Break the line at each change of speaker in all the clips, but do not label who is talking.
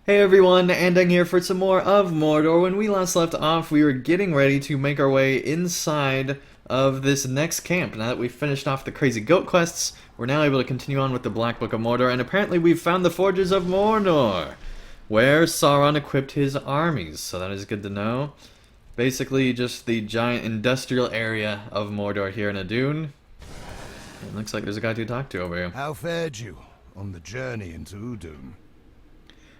Hey everyone, Andang here for some more of Mordor. When we last left off, we were getting ready to make our way inside of this next camp. Now that we've finished off the crazy goat quests, we're now able to continue on with the Black Book of Mordor, and apparently we've found the Forges of Mordor, where Sauron equipped his armies, so that is good to know. Basically just the giant industrial area of Mordor here in a dune. It looks like there's a guy to talk to over here.
How fared you on the journey into Udun?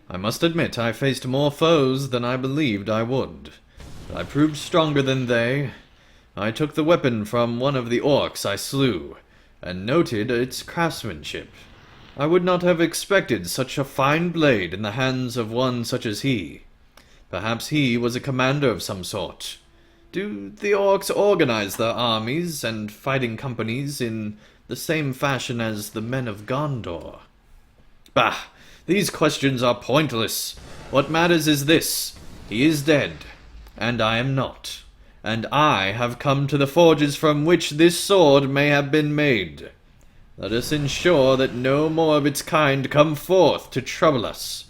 I must admit I faced more foes than I believed I would. But I proved stronger than they. I took the weapon from one of the orcs I slew, and noted its craftsmanship. I would not have expected such a fine blade in the hands of one such as he. Perhaps he was a commander of some sort. Do the orcs organize their armies and fighting companies in the same fashion as the men of Gondor? Bah! These questions are pointless. What matters is this. He is dead, and I am not. And I have come to the forges from which this sword may have been made. Let us ensure that no more of its kind come forth to trouble us.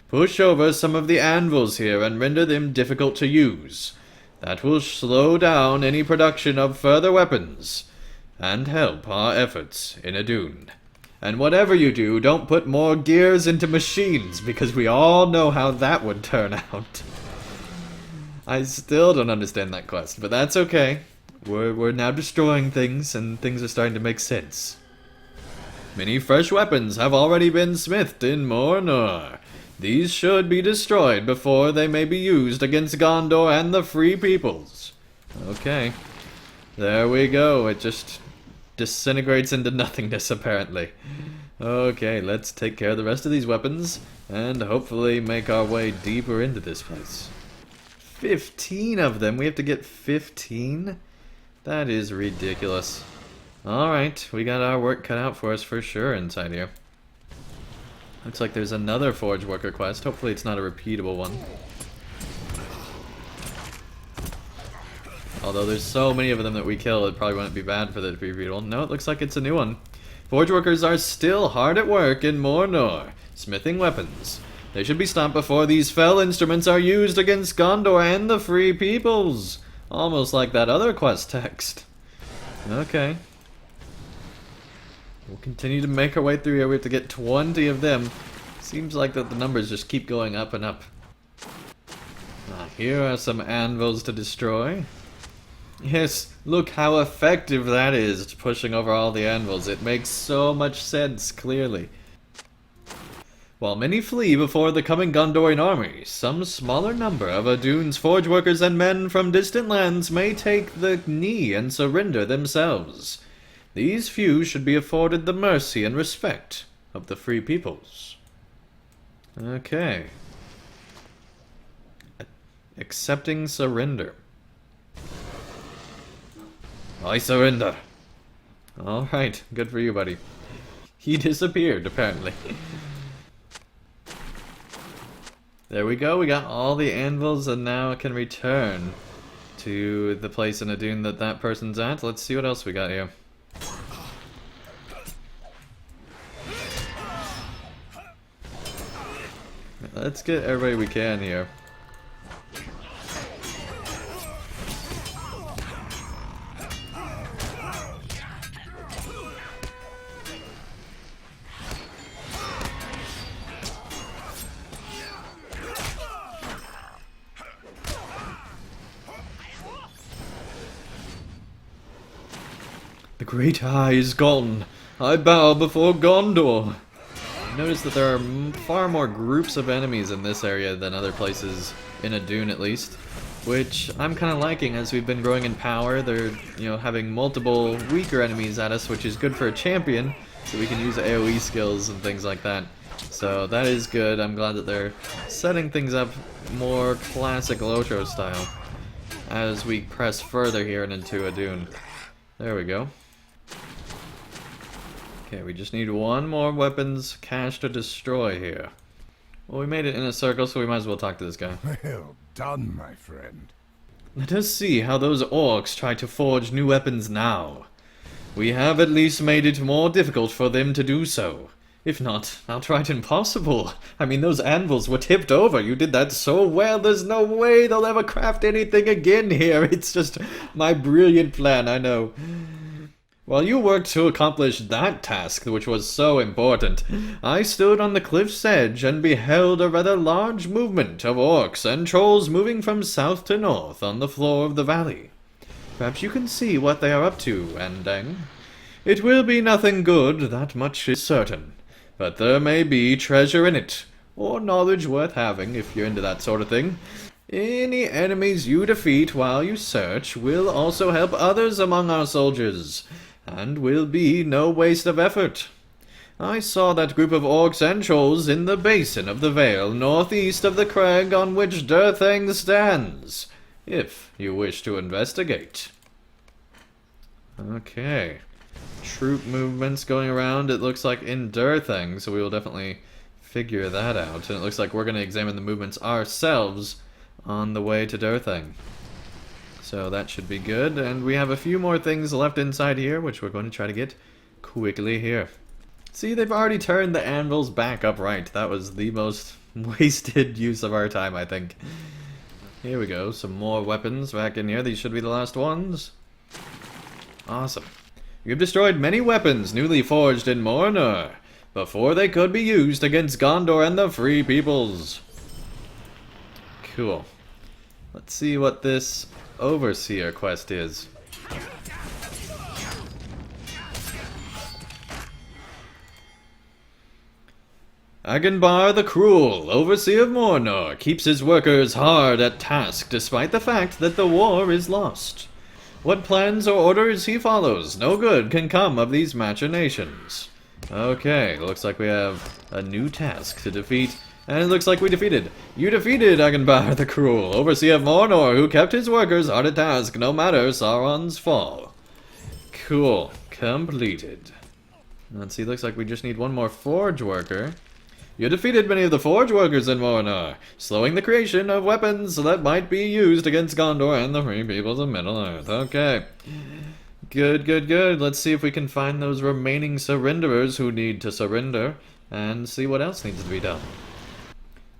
Push over some of the anvils here and render them difficult to use. That will slow down any production of further weapons, and help our efforts in Adun. And whatever you do, don't put more gears into machines, because we all know how that would turn out. I still don't understand that quest, but that's okay. We're now destroying things, and things are starting to make sense. Many fresh weapons have already been smithed in Mornaur. These should be destroyed before they may be used against Gondor and the Free Peoples. Okay. There we go. It just disintegrates into nothingness, apparently. Okay, let's take care of the rest of these weapons, and hopefully make our way deeper into this place. 15 of them? We have to get 15? That is ridiculous. Alright, we got our work cut out for us for sure inside here. Looks like there's another Forge Worker quest. Hopefully it's not a repeatable one. Although there's so many of them that we kill, it probably wouldn't be bad for the repeatable. No, it looks like it's a new one. Forge Workers are still hard at work in Mornaur, smithing weapons. They should be stopped before these fell instruments are used against Gondor and the Free Peoples. Almost like that other quest text. Okay. We'll continue to make our way through here. We have to get 20 of them. Seems like that the numbers just keep going up and up. Here are some anvils to destroy. Yes, look how effective that is, pushing over all the anvils. It makes so much sense, clearly. While many flee before the coming Gondorian army, some smaller number of Adun's forge workers and men from distant lands may take the knee and surrender themselves. These few should be afforded the mercy and respect of the Free Peoples. Okay. Accepting surrender. I surrender. Alright, good for you, buddy. He disappeared, apparently. There we go, we got all the anvils, and now I can return to the place in Adun that person's at. Let's see what else we got here. Let's get everybody we can here. The Great Eye is gone. I bow before Gondor. Notice that there are far more groups of enemies in this area than other places, in Adun at least, which I'm kind of liking as we've been growing in power. They're, having multiple weaker enemies at us, which is good for a champion, so we can use AoE skills and things like that. So that is good. I'm glad that they're setting things up more classic LOTRO style as we press further here and into Adun. There we go. Okay, we just need one more weapons cache to destroy here. Well, we made it in a circle, so we might as well talk to this guy.
Well done, my friend.
Let us see how those orcs try to forge new weapons now. We have at least made it more difficult for them to do so. If not, outright impossible. I mean, those anvils were tipped over. You did that so well, there's no way they'll ever craft anything again here. It's just my brilliant plan, I know. While you worked to accomplish that task, which was so important, I stood on the cliff's edge and beheld a rather large movement of orcs and trolls moving from south to north on the floor of the valley. Perhaps you can see what they are up to, Andang. It will be nothing good, that much is certain. But there may be treasure in it, or knowledge worth having if you're into that sort of thing. Any enemies you defeat while you search will also help others among our soldiers, and will be no waste of effort. I saw that group of orcs and trolls in the basin of the vale northeast of the crag on which Durthang stands, if you wish to investigate. Okay. Troop movements going around, it looks like in Durthang, so we will definitely figure that out. And it looks like we're going to examine the movements ourselves on the way to Durthang. So that should be good, and we have a few more things left inside here, which we're going to try to get quickly here. See, they've already turned the anvils back upright. That was the most wasted use of our time, I think. Here we go, some more weapons back in here. These should be the last ones. Awesome. You've destroyed many weapons newly forged in MORNAUR, before they could be used against Gondor and the Free Peoples. Cool. Let's see what this Overseer quest is. Agenbar the Cruel, Overseer of MORNAUR, keeps his workers hard at task despite the fact that the war is lost. What plans or orders he follows, no good can come of these machinations. Okay, looks like we have a new task to defeat, and it looks like we defeated. You defeated Agenbar the Cruel, Overseer of MORNAUR, who kept his workers hard at task no matter Sauron's fall. Cool, completed. Let's see, looks like we just need one more forge worker. You defeated many of the forge workers in MORNAUR, slowing the creation of weapons that might be used against Gondor and the Free Peoples of Middle-earth. Okay. Good, good, good. Let's see if we can find those remaining surrenderers who need to surrender, and see what else needs to be done.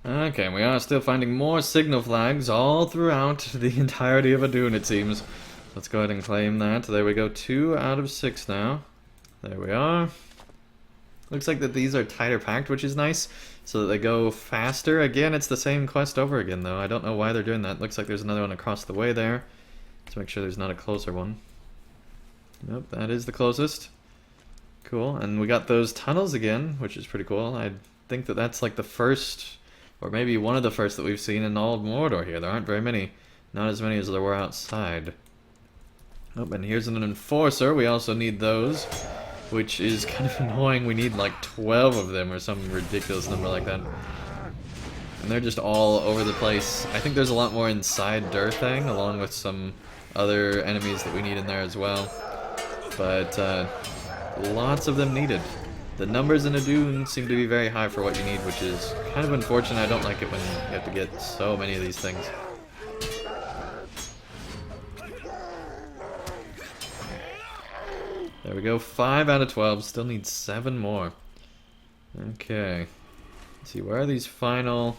Okay, we are still finding more signal flags all throughout the entirety of Adun, it seems. Let's go ahead and claim that. There we go, 2 out of 6 now. There we are. Looks like that these are tighter packed, which is nice, so that they go faster. Again, it's the same quest over again, though. I don't know why they're doing that. Looks like there's another one across the way there. Let's make sure there's not a closer one. Nope, that is the closest. Cool, and we got those tunnels again, which is pretty cool. I think that that's like the first, or maybe one of the first that we've seen in all of Mordor here. There aren't very many. Not as many as there were outside. Oh, and here's an enforcer. We also need those, which is kind of annoying. We need like 12 of them or some ridiculous number like that. And they're just all over the place. I think there's a lot more inside Durthang, along with some other enemies that we need in there as well. But lots of them needed. The numbers in Adun seem to be very high for what you need, which is kind of unfortunate. I don't like it when you have to get so many of these things. There we go, 5 out of 12, still need 7 more. Okay. Let's see, where are these final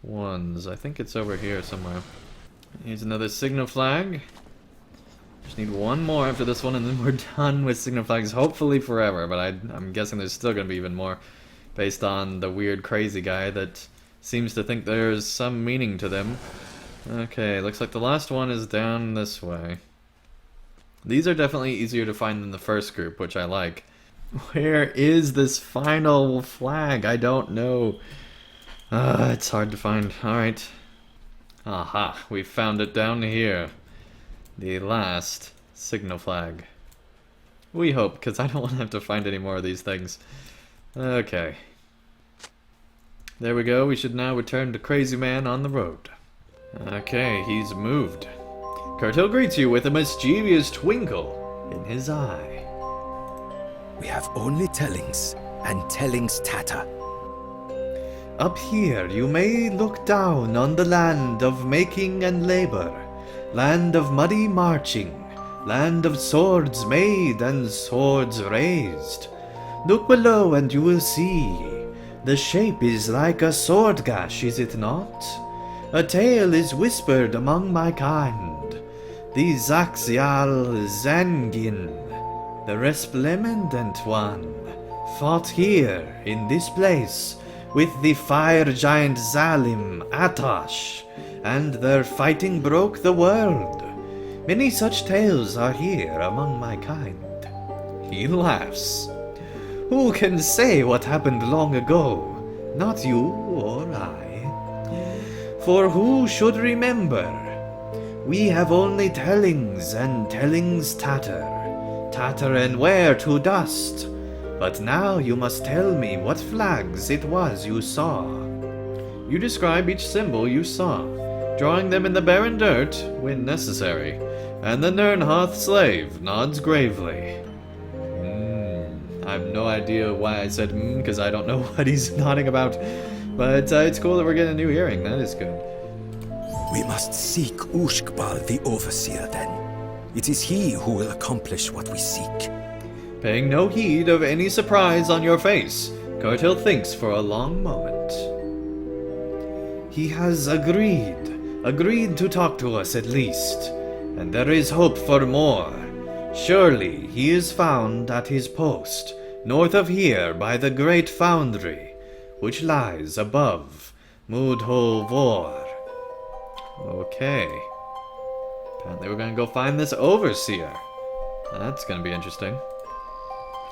ones? I think it's over here somewhere. Here's another signal flag. Just need one more after this one, and then we're done with signal flags, hopefully forever, but I'm guessing there's still going to be even more, based on the weird crazy guy that seems to think there's some meaning to them. Okay, looks like the last one is down this way. These are definitely easier to find than the first group, which I like. Where is this final flag? I don't know. It's hard to find. Alright. Aha, we found it down here. The last signal flag. We hope, because I don't want to have to find any more of these things. Okay. There we go. We should now return to Crazy Man on the road. Okay, he's moved. Kurtil greets you with a mischievous twinkle in his eye.
We have only tellings, and tellings tatter.
Up here you may look down on the land of making and labor, land of muddy marching, land of swords made and swords raised. Look below and you will see. The shape is like a sword gash, is it not? A tale is whispered among my kind. The Zaxial Zangin, the resplendent one, fought here, in this place, with the fire giant Zalim Atash, and their fighting broke the world. Many such tales are here among my kind. He laughs. Who can say what happened long ago? Not you or I. For who should remember? We have only tellings, and tellings tatter. Tatter and wear to dust. But now you must tell me what flags it was you saw. You describe each symbol you saw, drawing them in the barren dirt when necessary, and the Nernhoth slave nods gravely. I have no idea why I said because I don't know what he's nodding about, but it's cool that we're getting a new earring. That is good.
We must seek Ushkbal the Overseer then. It is he who will accomplish what we seek.
Paying no heed of any surprise on your face, Kurtil thinks for a long moment. He has agreed to talk to us at least, and there is hope for more. Surely he is found at his post, north of here by the great foundry, which lies above Mudhol Vor. Okay. Apparently we're gonna go find this Overseer. That's gonna be interesting.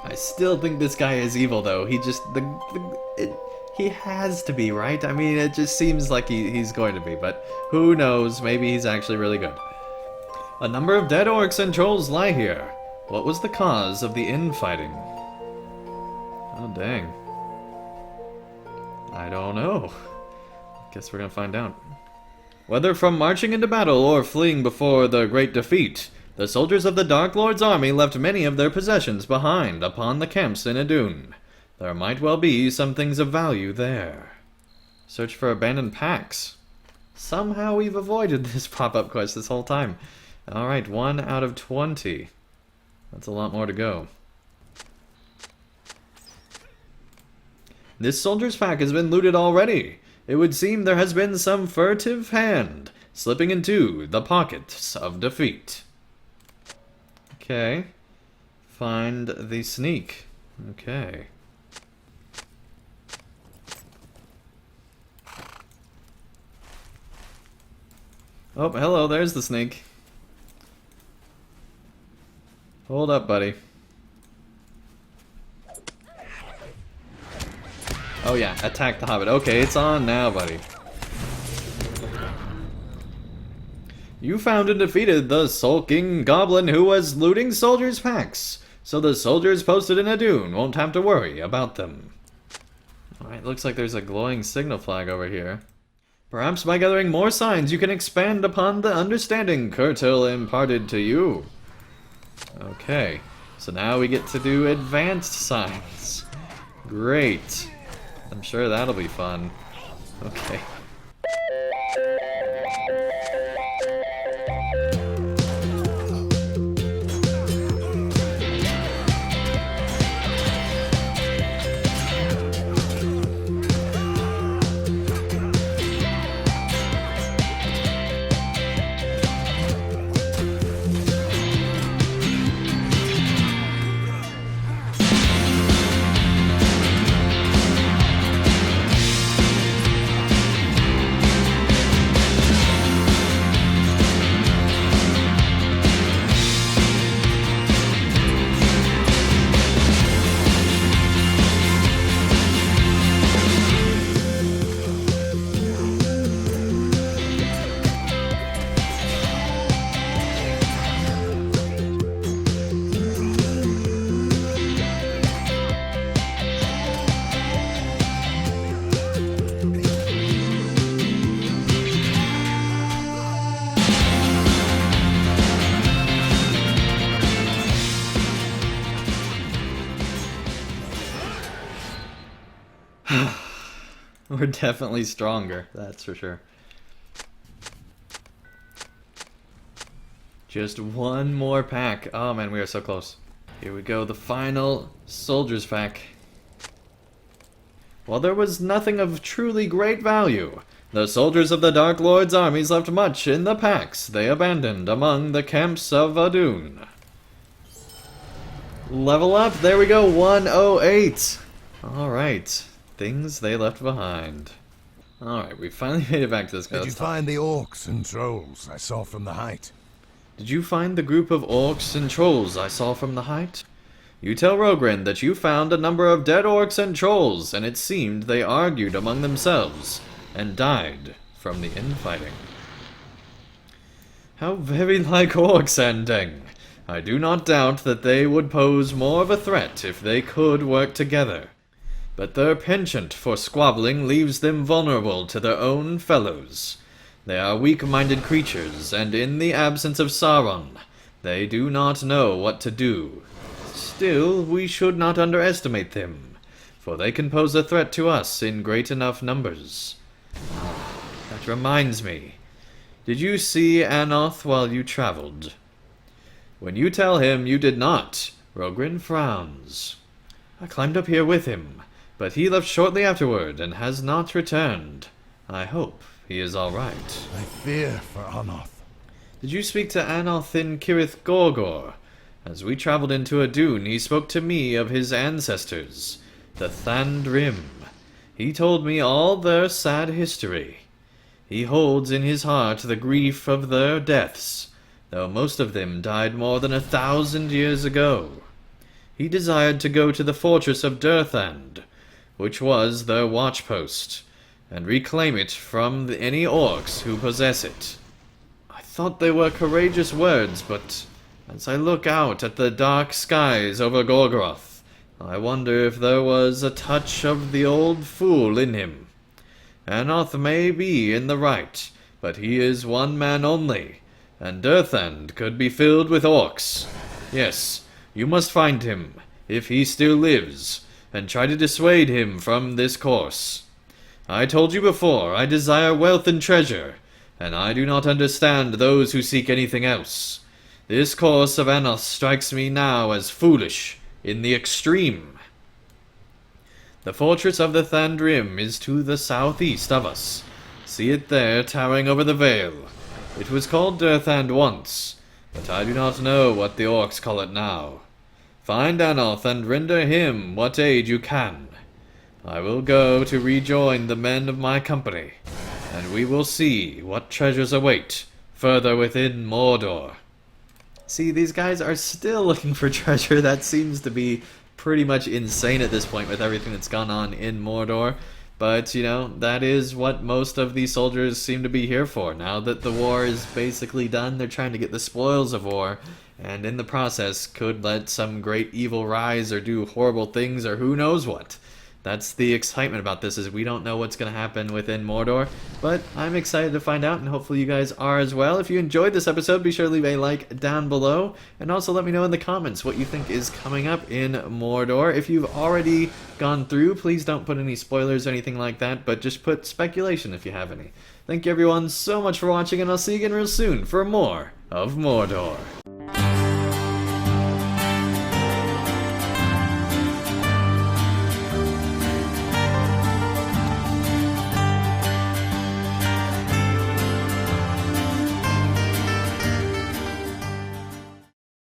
I still think this guy is evil, though. He just... he has to be, right? I mean, it just seems like he's going to be, but who knows? Maybe he's actually really good. A number of dead orcs and trolls lie here. What was the cause of the infighting? Oh, dang. I don't know. Guess we're gonna find out. Whether from marching into battle or fleeing before the great defeat, the soldiers of the Dark Lord's army left many of their possessions behind upon the camps in Idun. There might well be some things of value there. Search for abandoned packs. Somehow we've avoided this pop-up quest this whole time. Alright, 1 out of 20. That's a lot more to go. This soldier's pack has been looted already. It would seem there has been some furtive hand slipping into the pockets of defeat. Okay. Find the sneak. Okay. Oh, hello, there's the sneak. Hold up, buddy. Oh yeah, attack the hobbit. Okay, it's on now, buddy. You found and defeated the sulking goblin who was looting soldiers' packs, so the soldiers posted in Idun won't have to worry about them. Alright, looks like there's a glowing signal flag over here. Perhaps by gathering more signs you can expand upon the understanding Kurtil imparted to you. Okay, so now we get to do advanced signs. Great. I'm sure that'll be fun. Okay. We're definitely stronger, that's for sure. Just one more pack. Oh man, we are so close. Here we go, the final soldiers pack. While there was nothing of truly great value, the soldiers of the Dark Lord's armies left much in the packs they abandoned among the camps of Adun. Level up, there we go, 108. Alright, things they left behind. Alright, we finally made it back to this guy.
Did you find the orcs and trolls I saw from the height?
Did you find the group of orcs and trolls I saw from the height? You tell Rogren that you found a number of dead orcs and trolls, and it seemed they argued among themselves, and died from the infighting. How very like orcs, Andang. I do not doubt that they would pose more of a threat if they could work together. But their penchant for squabbling leaves them vulnerable to their own fellows. They are weak-minded creatures, and in the absence of Sauron, they do not know what to do. Still, we should not underestimate them, for they can pose a threat to us in great enough numbers. That reminds me. Did you see Anoth while you traveled? When you tell him you did not, Rogren frowns. I climbed up here with him, but he left shortly afterward and has not returned. I hope he is all right.
I fear for Anoth.
Did you speak to Anoth in Cirith Gorgor? As we traveled into Adun, he spoke to me of his ancestors, the Thandrim. He told me all their sad history. He holds in his heart the grief of their deaths, though most of them died more than 1,000 years ago. He desired to go to the fortress of Durthand, which was their watchpost, and reclaim it from any orcs who possess it. I thought they were courageous words, but as I look out at the dark skies over Gorgoroth, I wonder if there was a touch of the old fool in him. Anoth may be in the right, but he is one man only, and Durthand could be filled with orcs. Yes, you must find him, if he still lives, and try to dissuade him from this course. I told you before, I desire wealth and treasure, and I do not understand those who seek anything else. This course of Anoth strikes me now as foolish in the extreme. The fortress of the Thandrim is to the southeast of us. See it there, towering over the vale. It was called Durthand once, but I do not know what the orcs call it now. Find Anoth and render him what aid you can. I will go to rejoin the men of my company, and we will see what treasures await further within Mordor. See, these guys are still looking for treasure. That seems to be pretty much insane at this point with everything that's gone on in Mordor. But, you know, that is what most of these soldiers seem to be here for. Now that the war is basically done, they're trying to get the spoils of war, and in the process could let some great evil rise or do horrible things or who knows what. That's the excitement about this, is we don't know what's going to happen within Mordor, but I'm excited to find out, and hopefully you guys are as well. If you enjoyed this episode, be sure to leave a like down below, and also let me know in the comments what you think is coming up in Mordor. If you've already gone through, please don't put any spoilers or anything like that, but just put speculation if you have any. Thank you everyone so much for watching, and I'll see you again real soon for more of Mordor.